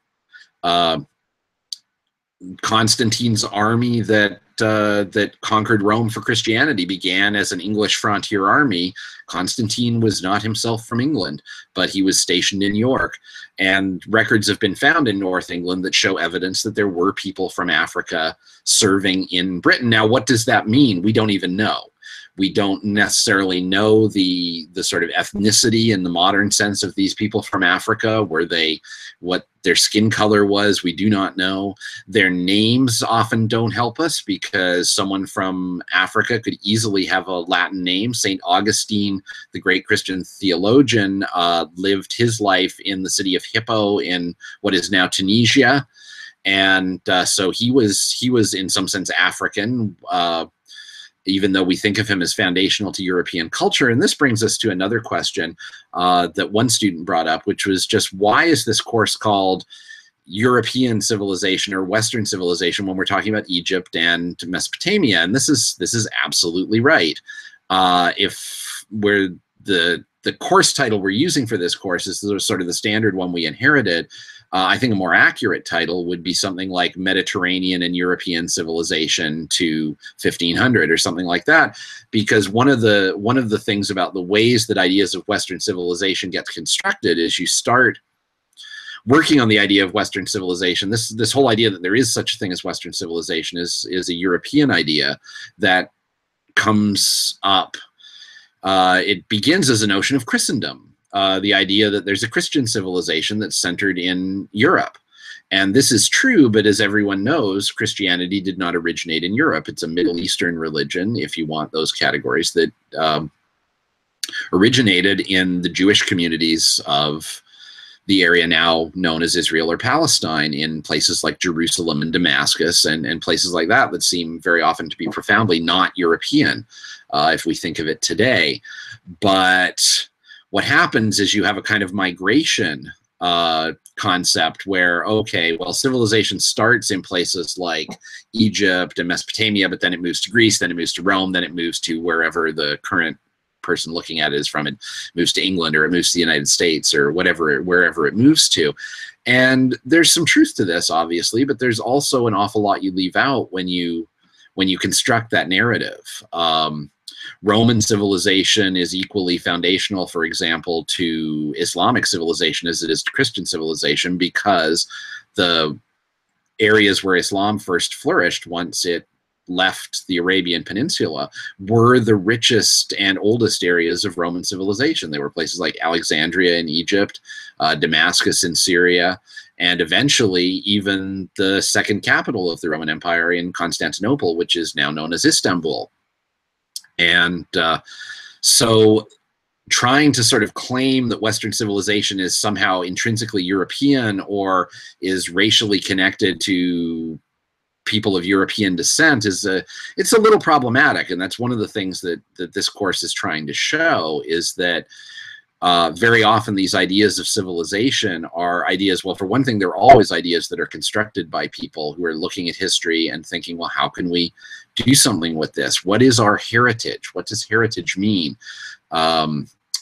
Constantine's army that that conquered Rome for Christianity began as an English frontier army. Constantine was not himself from England, but he was stationed in York. And records have been found in North England that show evidence that there were people from Africa serving in Britain. Now, what does that mean? We don't even know. We don't necessarily know the sort of ethnicity in the modern sense of these people from Africa. What their skin color was, we do not know. Their names often don't help us, because someone from Africa could easily have a Latin name. St. Augustine, the great Christian theologian, lived his life in the city of Hippo in what is now Tunisia. And so he was in some sense African, even though we think of him as foundational to European culture. And this brings us to another question that one student brought up, which was just, why is this course called European civilization or Western civilization when we're talking about Egypt and Mesopotamia? And this is absolutely right. If we're the course title we're using for this course is sort of the standard one we inherited, I think a more accurate title would be something like Mediterranean and European Civilization to 1500 or something like that, because one of the things about the ways that ideas of Western civilization get constructed is you start working on the idea of Western civilization. This whole idea that there is such a thing as Western civilization is a European idea that comes up. It begins as a notion of Christendom. The idea that there's a Christian civilization that's centered in Europe. And this is true, but as everyone knows, Christianity did not originate in Europe. It's a Middle Eastern religion, if you want those categories, that originated in the Jewish communities of the area now known as Israel or Palestine, in places like Jerusalem and Damascus and places like that that seem very often to be profoundly not European, if we think of it today. But what happens is you have a kind of migration concept where, okay, well, civilization starts in places like Egypt and Mesopotamia, but then it moves to Greece, then it moves to Rome, then it moves to wherever the current person looking at it is from. It moves to England, or it moves to the United States, or wherever it moves to. And there's some truth to this, obviously, but there's also an awful lot you leave out when you construct that narrative. Roman civilization is equally foundational, for example, to Islamic civilization as it is to Christian civilization, because the areas where Islam first flourished once it left the Arabian Peninsula were the richest and oldest areas of Roman civilization. They were places like Alexandria in Egypt, Damascus in Syria, and eventually even the second capital of the Roman Empire in Constantinople, which is now known as Istanbul. And so trying to sort of claim that Western civilization is somehow intrinsically European or is racially connected to people of European descent it's a little problematic. And that's one of the things that this course is trying to show, is that very often these ideas of civilization are ideas, well, for one thing, they're always ideas that are constructed by people who are looking at history and thinking, well, how can we do something with this? What is our heritage? What does heritage mean?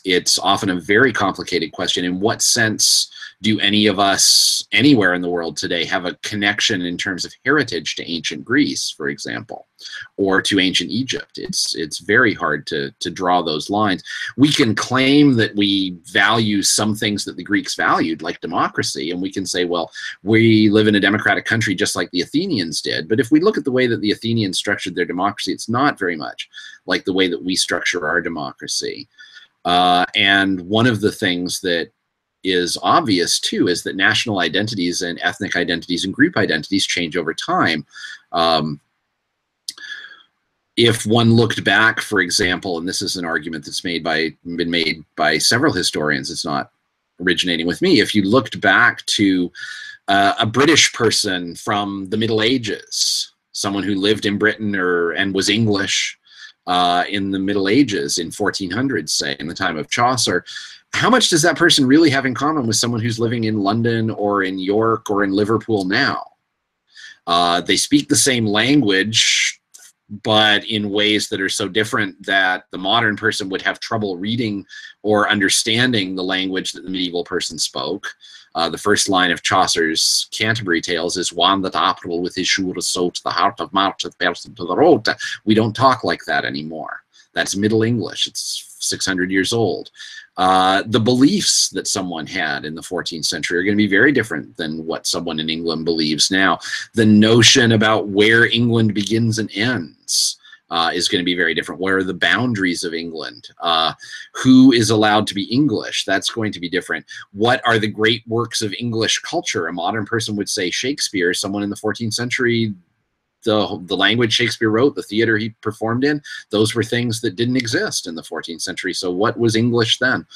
It's often a very complicated question. In what sense do any of us anywhere in the world today have a connection in terms of heritage to ancient Greece, for example, or to ancient Egypt? It's very hard to draw those lines. We can claim that we value some things that the Greeks valued, like democracy, and we can say, well, we live in a democratic country just like the Athenians did. But if we look at the way that the Athenians structured their democracy, it's not very much like the way that we structure our democracy. And one of the things that is obvious too is that national identities and ethnic identities and group identities change over time. If one looked back, for example, and this is an argument that's been made by several historians, it's not originating with me. If you looked back to a British person from the Middle Ages, someone who lived in Britain and was English in the Middle Ages, in 1400s, say, in the time of Chaucer, how much does that person really have in common with someone who's living in London or in York or in Liverpool now? They speak the same language but in ways that are so different that the modern person would have trouble reading or understanding the language that the medieval person spoke. The first line of Chaucer's Canterbury Tales is "One that optimal with his shoe so to the heart of mouth to the person to the road." We don't talk like that anymore. That's Middle English. It's 600 years old. The beliefs that someone had in the 14th century are going to be very different than what someone in England believes now. The notion about where England begins and ends is going to be very different. Where are the boundaries of England? Who is allowed to be English? That's going to be different. What are the great works of English culture? A modern person would say Shakespeare. Someone in the 14th century, the language Shakespeare wrote, the theater he performed in, those were things that didn't exist in the 14th century. So what was English then?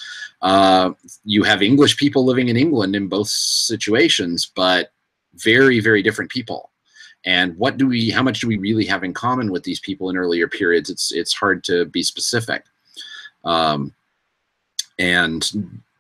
You have English people living in England in both situations, but very, very different people. And how much do we really have in common with these people in earlier periods? It's hard to be specific. And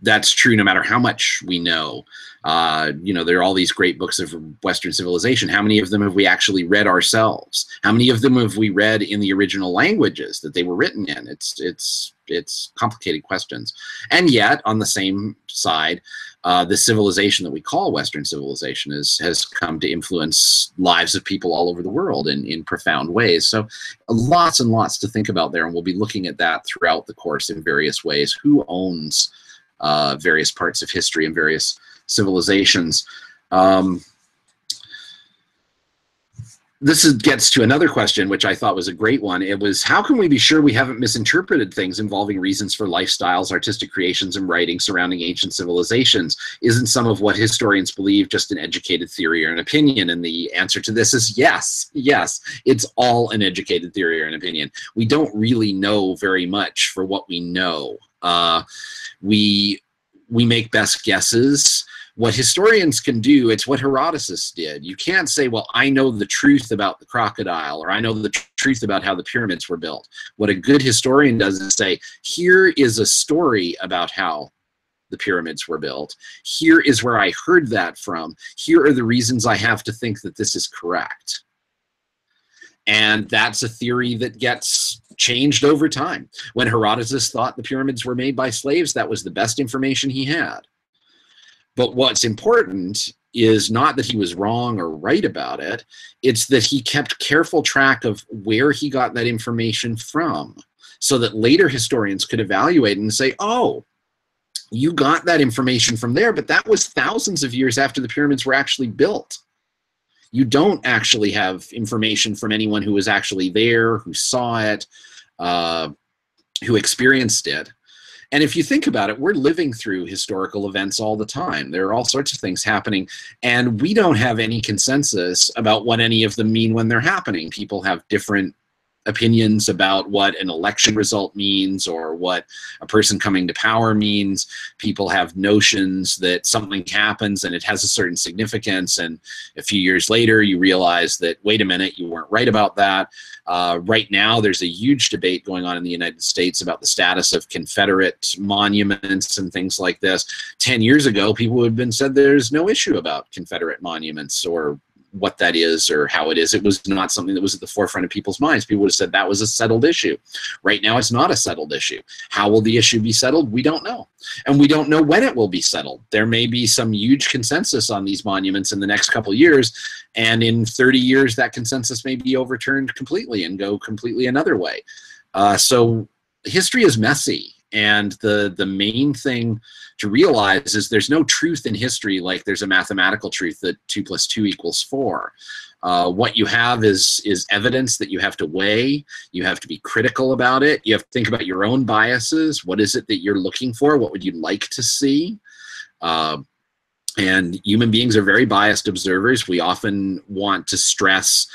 that's true no matter how much we know. There are all these great books of Western civilization. How many of them have we actually read ourselves? How many of them have we read in the original languages that they were written in? It's complicated questions. And yet, on the same side, the civilization that we call Western civilization has come to influence lives of people all over the world in profound ways. So lots and lots to think about there, and we'll be looking at that throughout the course in various ways. Who owns various parts of history and various civilizations? This gets to another question, which I thought was a great one. It was, how can we be sure we haven't misinterpreted things involving reasons for lifestyles, artistic creations, and writing surrounding ancient civilizations? Isn't some of what historians believe just an educated theory or an opinion? And the answer to this is yes. Yes, it's all an educated theory or an opinion. We don't really know very much for what we know. We make best guesses. What historians can do, it's what Herodotus did. You can't say, well, I know the truth about the crocodile, or I know the truth about how the pyramids were built. What a good historian does is say, here is a story about how the pyramids were built. Here is where I heard that from. Here are the reasons I have to think that this is correct. And that's a theory that gets changed over time. When Herodotus thought the pyramids were made by slaves, that was the best information he had. But what's important is not that he was wrong or right about it, it's that he kept careful track of where he got that information from, so that later historians could evaluate and say, oh, you got that information from there, but that was thousands of years after the pyramids were actually built. You don't actually have information from anyone who was actually there, who saw it, who experienced it. And if you think about it, we're living through historical events all the time. There are all sorts of things happening, and we don't have any consensus about what any of them mean when they're happening. People have different opinions about what an election result means or what a person coming to power means. People have notions that something happens and it has a certain significance, and a few years later you realize that, wait a minute, you weren't right about that. Right now there's a huge debate going on in the United States about the status of Confederate monuments and things like this. 10 years ago, people would have been said there's no issue about Confederate monuments or what that is or how it is. It was not something that was at the forefront of people's minds. People would have said that was a settled issue. Right now, it's not a settled issue. How will the issue be settled? We don't know. And we don't know when it will be settled. There may be some huge consensus on these monuments in the next couple of years, and in 30 years, that consensus may be overturned completely and go completely another way. So history is messy. And the main thing to realize is there's no truth in history like there's a mathematical truth that 2 + 2 = 4. What you have is evidence that you have to weigh. You have to be critical about it. You have to think about your own biases. What is it that you're looking for? What would you like to see? And human beings are very biased observers. We often want to stress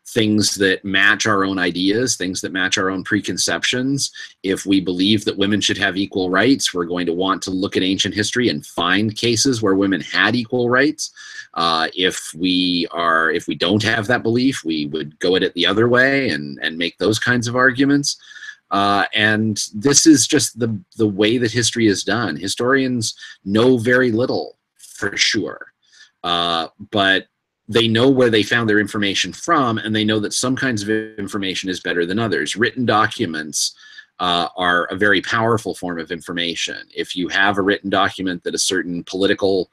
things that match our own ideas, things that match our own preconceptions. If we believe that women should have equal rights, we're going to want to look at ancient history and find cases where women had equal rights. If we don't have that belief, we would go at it the other way and make those kinds of arguments. And this is just the way that history is done. Historians know very little, for sure. But they know where they found their information from, and they know that some kinds of information is better than others. Written documents are a very powerful form of information. If you have a written document that a certain political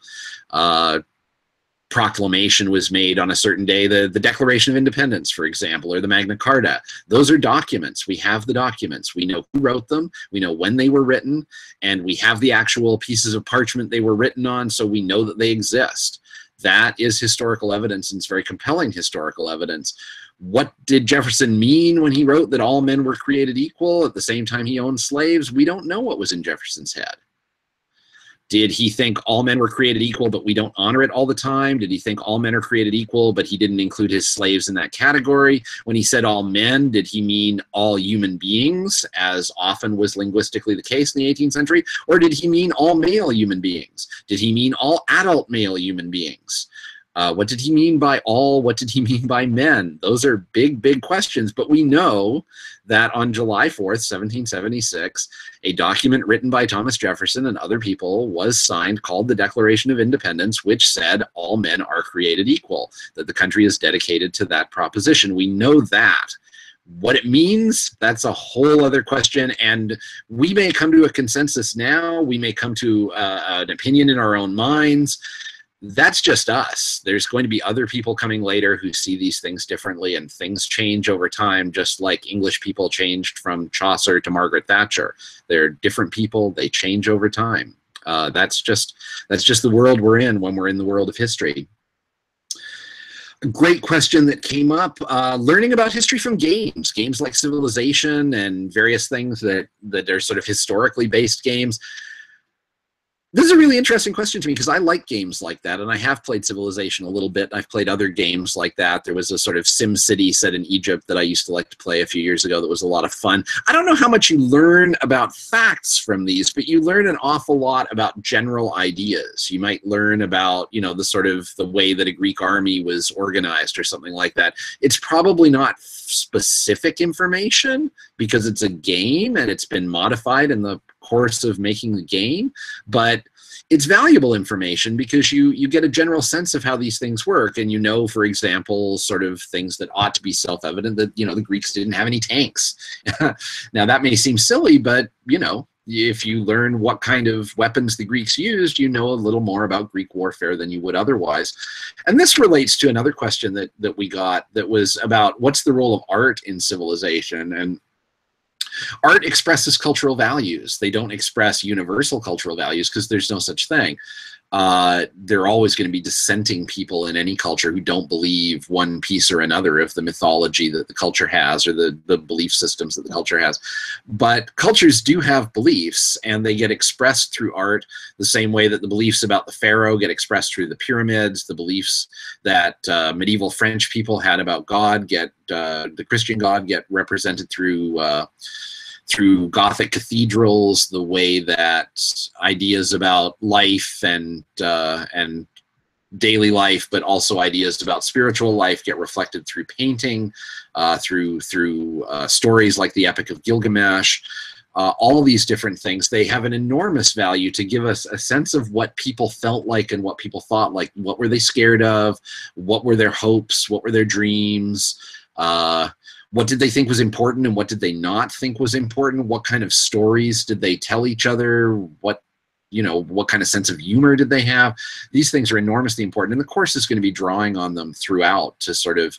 proclamation was made on a certain day, the Declaration of Independence, for example, or the Magna Carta, those are documents. We have the documents. We know who wrote them. We know when they were written, and we have the actual pieces of parchment they were written on, so we know that they exist. That is historical evidence, and it's very compelling historical evidence. What did Jefferson mean when he wrote that all men were created equal at the same time he owned slaves? We don't know what was in Jefferson's head. Did he think all men were created equal, but we don't honor it all the time? Did he think all men are created equal, but he didn't include his slaves in that category? When he said all men, did he mean all human beings, as often was linguistically the case in the 18th century? Or did he mean all male human beings? Did he mean all adult male human beings? What did he mean by all? What did he mean by men? Those are big, big questions, but we know that on July 4th, 1776, a document written by Thomas Jefferson and other people was signed called the Declaration of Independence, which said all men are created equal, that the country is dedicated to that proposition. We know that. What it means, that's a whole other question, and we may come to a consensus now, we may come to an opinion in our own minds. That's just us. There's going to be other people coming later who see these things differently, and things change over time, just like English people changed from Chaucer to Margaret Thatcher. They're different people. They change over time. That's just the world we're in when we're in the world of history. A great question that came up, learning about history from games like Civilization and various things that are sort of historically based games. This is a really interesting question to me because I like games like that, and I have played Civilization a little bit. I've played other games like that. There was a sort of Sim City set in Egypt that I used to like to play a few years ago that was a lot of fun. I don't know how much you learn about facts from these, but you learn an awful lot about general ideas. You might learn about, you know, the way that a Greek army was organized or something like that. It's probably not specific information because it's a game and it's been modified in the course of making the game, but it's valuable information because you get a general sense of how these things work, and you know, for example, sort of things that ought to be self-evident, that, you know, the Greeks didn't have any tanks. Now that may seem silly, but, you know, if you learn what kind of weapons the Greeks used, you know a little more about Greek warfare than you would otherwise. And this relates to another question that we got that was about what's the role of art in civilization. And art expresses cultural values. They don't express universal cultural values because there's no such thing. There are always going to be dissenting people in any culture who don't believe one piece or another of the mythology that the culture has, or the belief systems that the culture has. But cultures do have beliefs, and they get expressed through art the same way that the beliefs about the pharaoh get expressed through the pyramids, the beliefs that medieval French people had about God the Christian God get represented through Gothic cathedrals, the way that ideas about life and daily life, but also ideas about spiritual life, get reflected through painting, through stories like the Epic of Gilgamesh. All these different things, they have an enormous value to give us a sense of what people felt like and what people thought like. What were they scared of? What were their hopes? What were their dreams? What did they think was important and what did they not think was important? What kind of stories did they tell each other? What kind of sense of humor did they have? These things are enormously important, and the course is going to be drawing on them throughout to sort of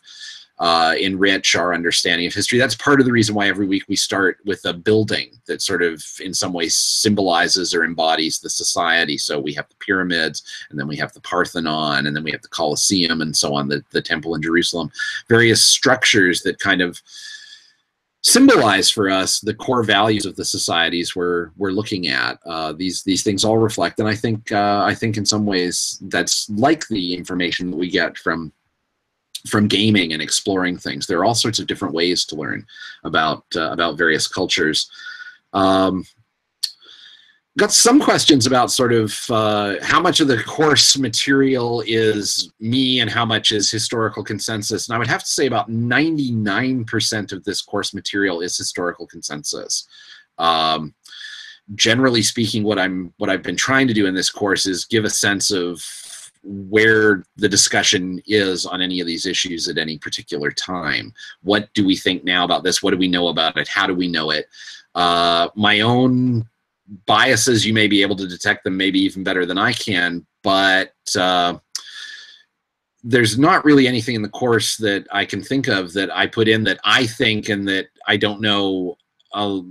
enrich our understanding of history. That's part of the reason why every week we start with a building that sort of in some ways symbolizes or embodies the society. So we have the pyramids, and then we have the Parthenon, and then we have the Colosseum, and so on, the temple in Jerusalem. Various structures that kind of symbolize for us the core values of the societies we're looking at. These things all reflect, and I think in some ways that's like the information that we get from gaming and exploring things. There are all sorts of different ways to learn about various cultures. Got some questions about sort of how much of the course material is me and how much is historical consensus. And I would have to say about 99% of this course material is historical consensus. Generally speaking, what I've been trying to do in this course is give a sense of where the discussion is on any of these issues at any particular time. What do we think now about this? What do we know about it? How do we know it? My own biases, you may be able to detect them maybe even better than I can, but there's not really anything in the course that I can think of that I put in that I think and that I don't know,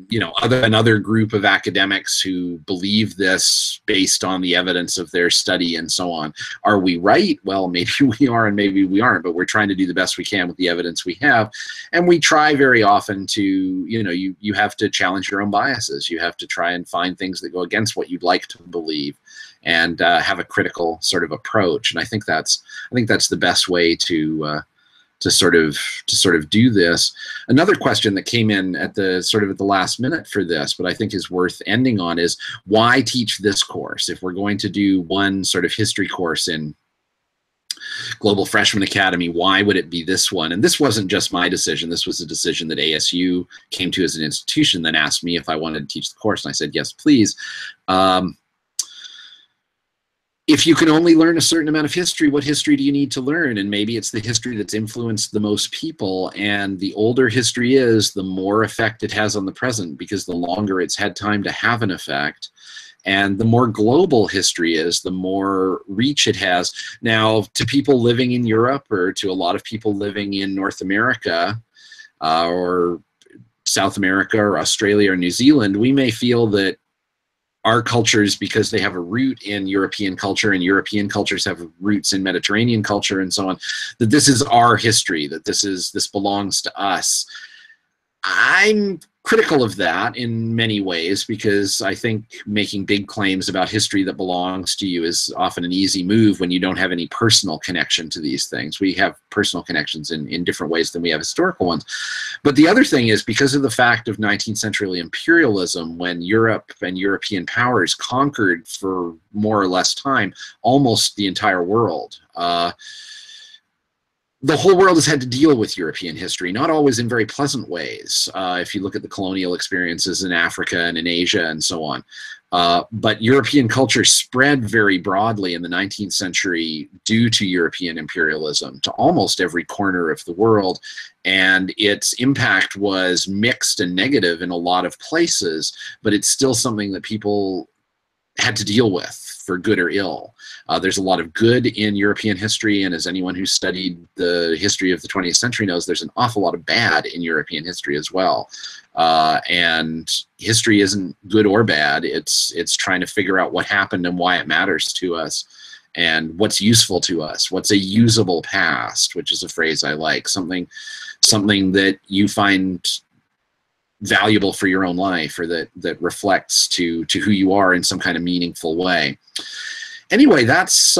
you know, other than other group of academics who believe this based on the evidence of their study and so on. Are we right? Well, maybe we are and maybe we aren't, but we're trying to do the best we can with the evidence we have. And we try very often to, you know, you have to challenge your own biases. You have to try and find things that go against what you'd like to believe, and have a critical sort of approach. And I think that's the best way to sort of do this. Another question that came in at the last minute for this, but I think is worth ending on, is why teach this course? If we're going to do one sort of history course in Global Freshman Academy, why would it be this one? And this wasn't just my decision. This was a decision that ASU came to as an institution, then asked me if I wanted to teach the course, and I said, yes, please. If you can only learn a certain amount of history, what history do you need to learn? And maybe it's the history that's influenced the most people. And the older history is, the more effect it has on the present, because the longer it's had time to have an effect. And the more global history is, the more reach it has. Now, to people living in Europe, or to a lot of people living in North America, or South America, or Australia, or New Zealand, we may feel that our cultures, because they have a root in European culture, and European cultures have roots in Mediterranean culture and so on, that this is our history, that this belongs to us. I'm critical of that in many ways, because I think making big claims about history that belongs to you is often an easy move when you don't have any personal connection to these things. We have personal connections in different ways than we have historical ones. But the other thing is, because of the fact of 19th century imperialism, when Europe and European powers conquered for more or less time almost the entire world, the whole world has had to deal with European history, not always in very pleasant ways. If you look at the colonial experiences in Africa and in Asia and so on. But European culture spread very broadly in the 19th century due to European imperialism to almost every corner of the world. And its impact was mixed and negative in a lot of places, but it's still something that people had to deal with, for good or ill. There's a lot of good in European history, and as anyone who studied the history of the 20th century knows, there's an awful lot of bad in European history as well. And history isn't good or bad. It's trying to figure out what happened and why it matters to us, and what's useful to us, what's a usable past, which is a phrase I like, something that you find valuable for your own life, or that reflects to who you are in some kind of meaningful way. Anyway, that's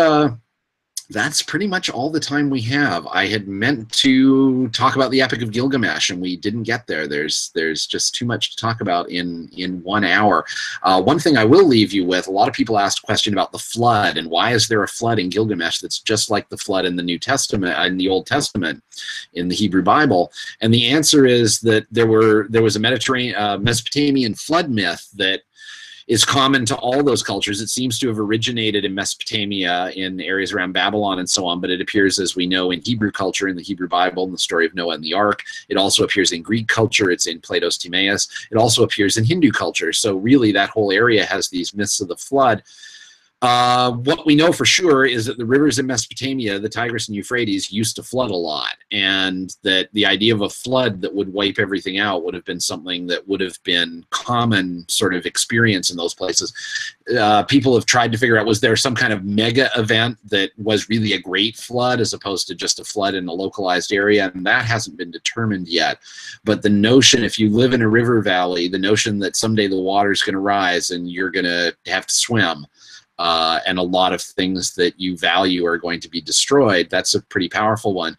pretty much all the time we have. I had meant to talk about the Epic of Gilgamesh, and we didn't get there. There's just too much to talk about in 1 hour. One thing I will leave you with: a lot of people asked a question about the flood, and why is there a flood in Gilgamesh that's just like the flood in the New Testament, in the Old Testament, in the Hebrew Bible? And the answer is that there was a Mesopotamian flood myth that is common to all those cultures. It seems to have originated in Mesopotamia, in areas around Babylon and so on, but it appears, as we know, in Hebrew culture, in the Hebrew Bible, in the story of Noah and the Ark. It also appears in Greek culture. It's in Plato's Timaeus. It also appears in Hindu culture. So really, that whole area has these myths of the flood. What we know for sure is that the rivers in Mesopotamia, the Tigris and Euphrates, used to flood a lot, and that the idea of a flood that would wipe everything out would have been something that would have been common sort of experience in those places. People have tried to figure out, was there some kind of mega event that was really a great flood as opposed to just a flood in a localized area, and that hasn't been determined yet. But the notion, if you live in a river valley, the notion that someday the water's going to rise and you're going to have to swim, and a lot of things that you value are going to be destroyed, that's a pretty powerful one.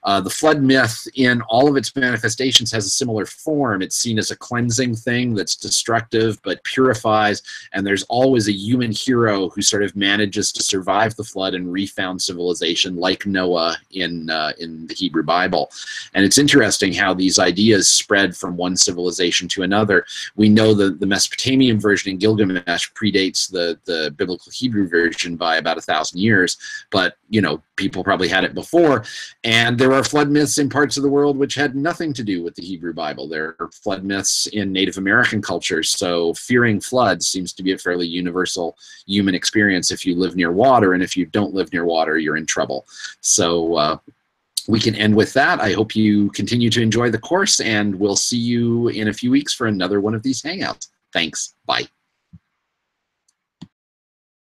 The flood myth, in all of its manifestations, has a similar form. It's seen as a cleansing thing that's destructive but purifies, and there's always a human hero who sort of manages to survive the flood and refound civilization, like Noah in the Hebrew Bible. And it's interesting how these ideas spread from one civilization to another. We know that the Mesopotamian version in Gilgamesh predates the biblical Hebrew version by about 1,000 years, but you know, people probably had it before. And there are flood myths in parts of the world which had nothing to do with the Hebrew Bible. There are flood myths in Native American cultures, so fearing floods seems to be a fairly universal human experience if you live near water, and if you don't live near water, you're in trouble. So we can end with that. I hope you continue to enjoy the course, and we'll see you in a few weeks for another one of these Hangouts. Thanks. Bye.